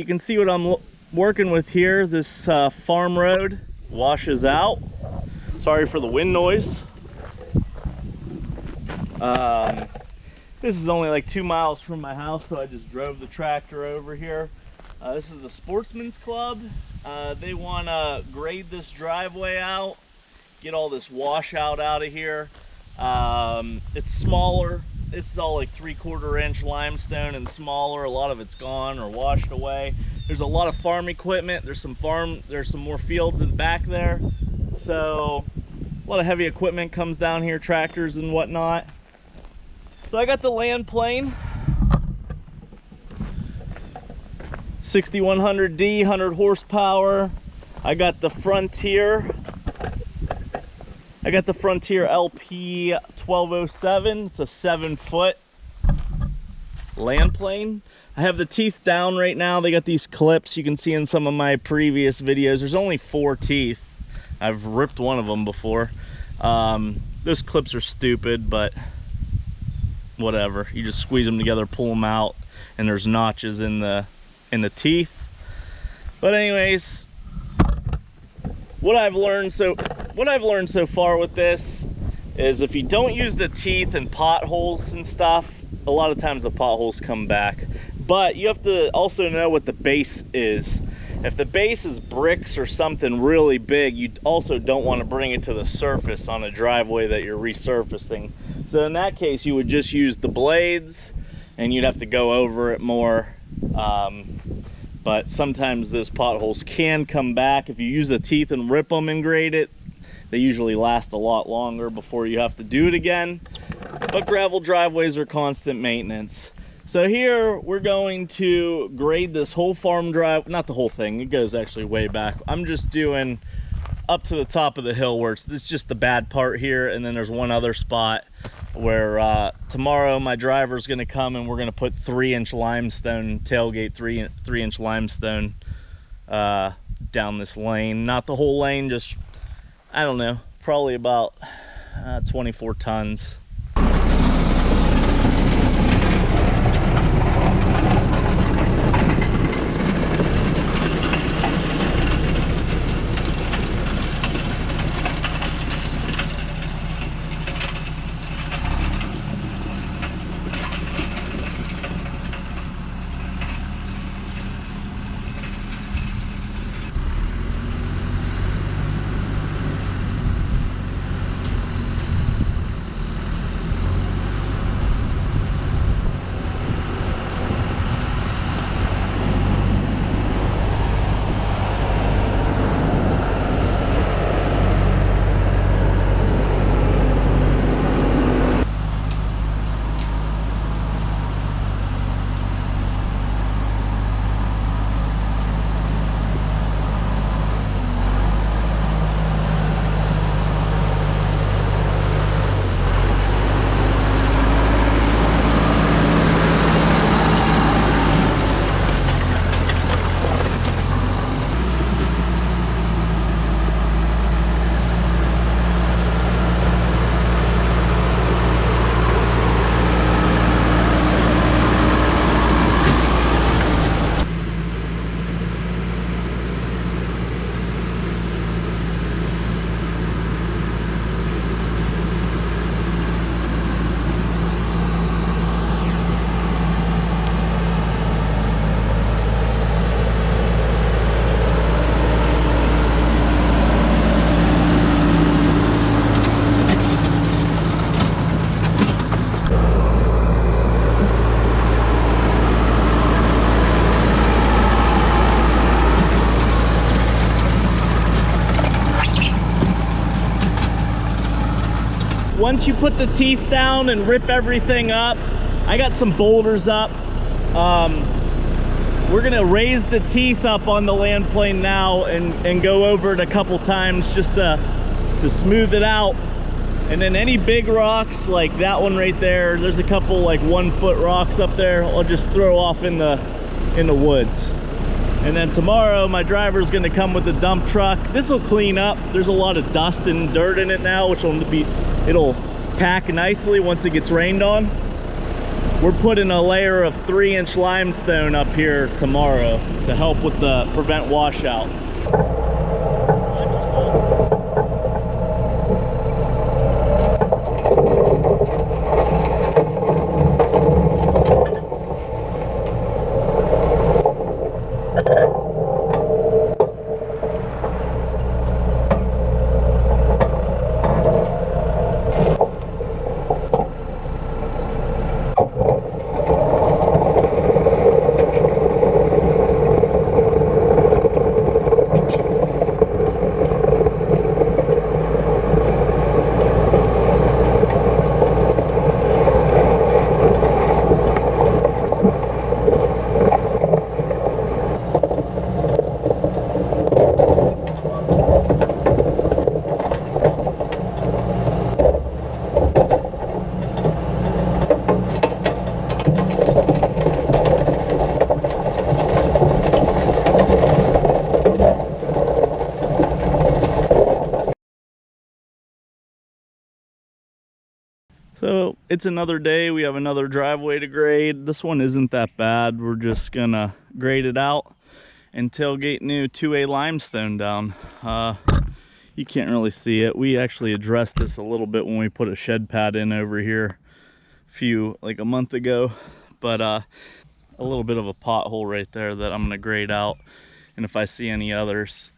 you can see what I'm working with here. This farm road washes out. Sorry for the wind noise. This is only like 2 miles from my house, so I just drove the tractor over here. This is a sportsman's club. They want to grade this driveway out, get all this washout out of here. It's smaller. It's all like 3/4 inch limestone and smaller. A lot of it's gone or washed away. There's a lot of farm equipment. There's some more fields in the back there. So a lot of heavy equipment comes down here, tractors and whatnot. So I got the land plane, 6100D, 100 horsepower. I got the Frontier. I got the Frontier LP 1207. It's a 7-foot land plane. I have the teeth down right now. They got these clips you can see in some of my previous videos. There's only 4 teeth. I've ripped one of them before. Those clips are stupid, but whatever. You just squeeze them together, pull them out, and there's notches in the teeth. But anyways, what I've learned so far with this is if you don't use the teeth and potholes and stuff, a lot of times the potholes come back. But you have to also know what the base is. If the base is bricks or something really big, you also don't want to bring it to the surface on a driveway that you're resurfacing. So in that case, you would just use the blades and you'd have to go over it more. But sometimes those potholes can come back. If you use the teeth and rip them and grade it, they usually last a lot longer before you have to do it again. But gravel driveways are constant maintenance. So here we're going to grade this whole farm drive, not the whole thing, it goes actually way back. I'm just doing up to the top of the hill where it's just the bad part here, and then there's one other spot where tomorrow my driver's gonna come and we're gonna put 3-inch limestone, tailgate 3-inch limestone down this lane. Not the whole lane, just, I don't know, probably about 24 tons. Once you put the teeth down and rip everything up, I got some boulders up. We're gonna raise the teeth up on the land plane now and go over it a couple times just to smooth it out. And then any big rocks like that one right there, there's a couple like 1-foot rocks up there, I'll just throw off in the woods. And then tomorrow my driver's gonna come with the dump truck. This will clean up. There's a lot of dust and dirt in it now, which it'll pack nicely once it gets rained on. We're putting a layer of 3-inch limestone up here tomorrow to help with the prevent washout. So it's another day. We have another driveway to grade. This one isn't that bad. We're just gonna grade it out and tailgate new 2A limestone down. You can't really see it. We actually addressed this a little bit when we put a shed pad in over here like a month ago, but a little bit of a pothole right there that I'm gonna grade out. And if I see any others,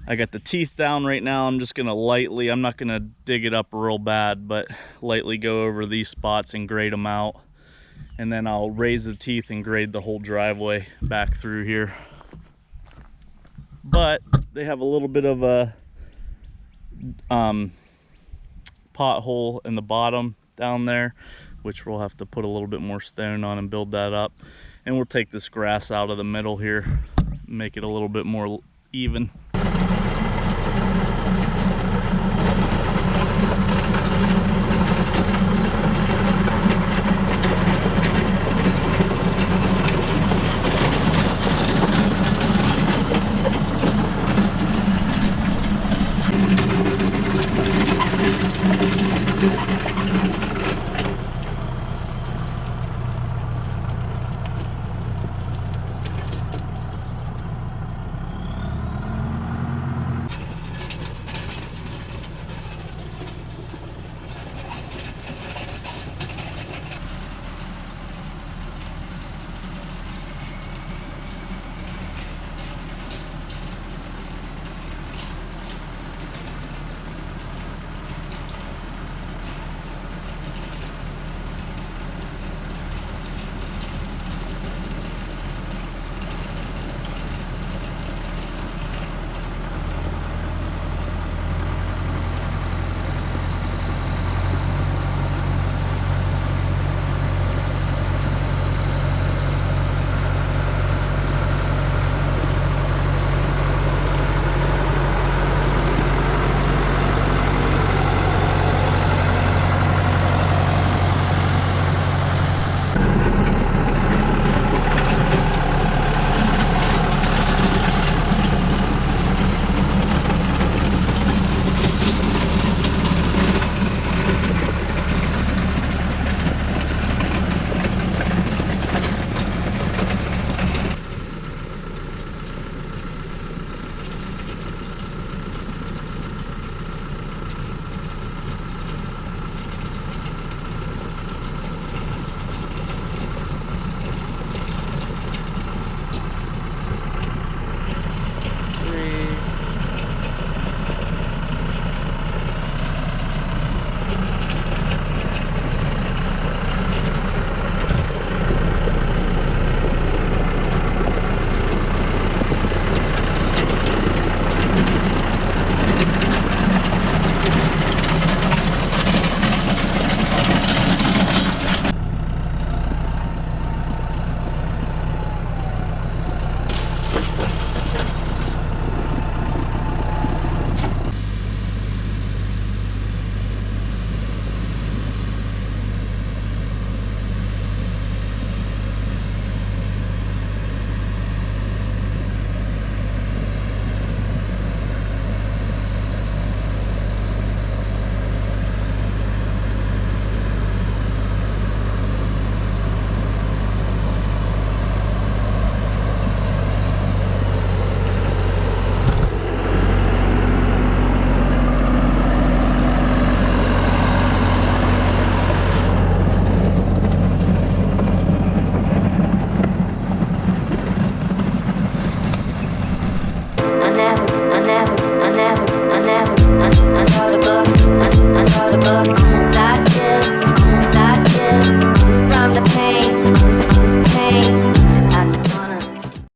I got the teeth down right now. I'm just gonna lightly, I'm not gonna dig it up real bad, but lightly go over these spots and grade them out. And then I'll raise the teeth and grade the whole driveway back through here. But they have a little bit of a pothole in the bottom down there, which we'll have to put a little bit more stone on and build that up. And we'll take this grass out of the middle here, make it a little bit more even.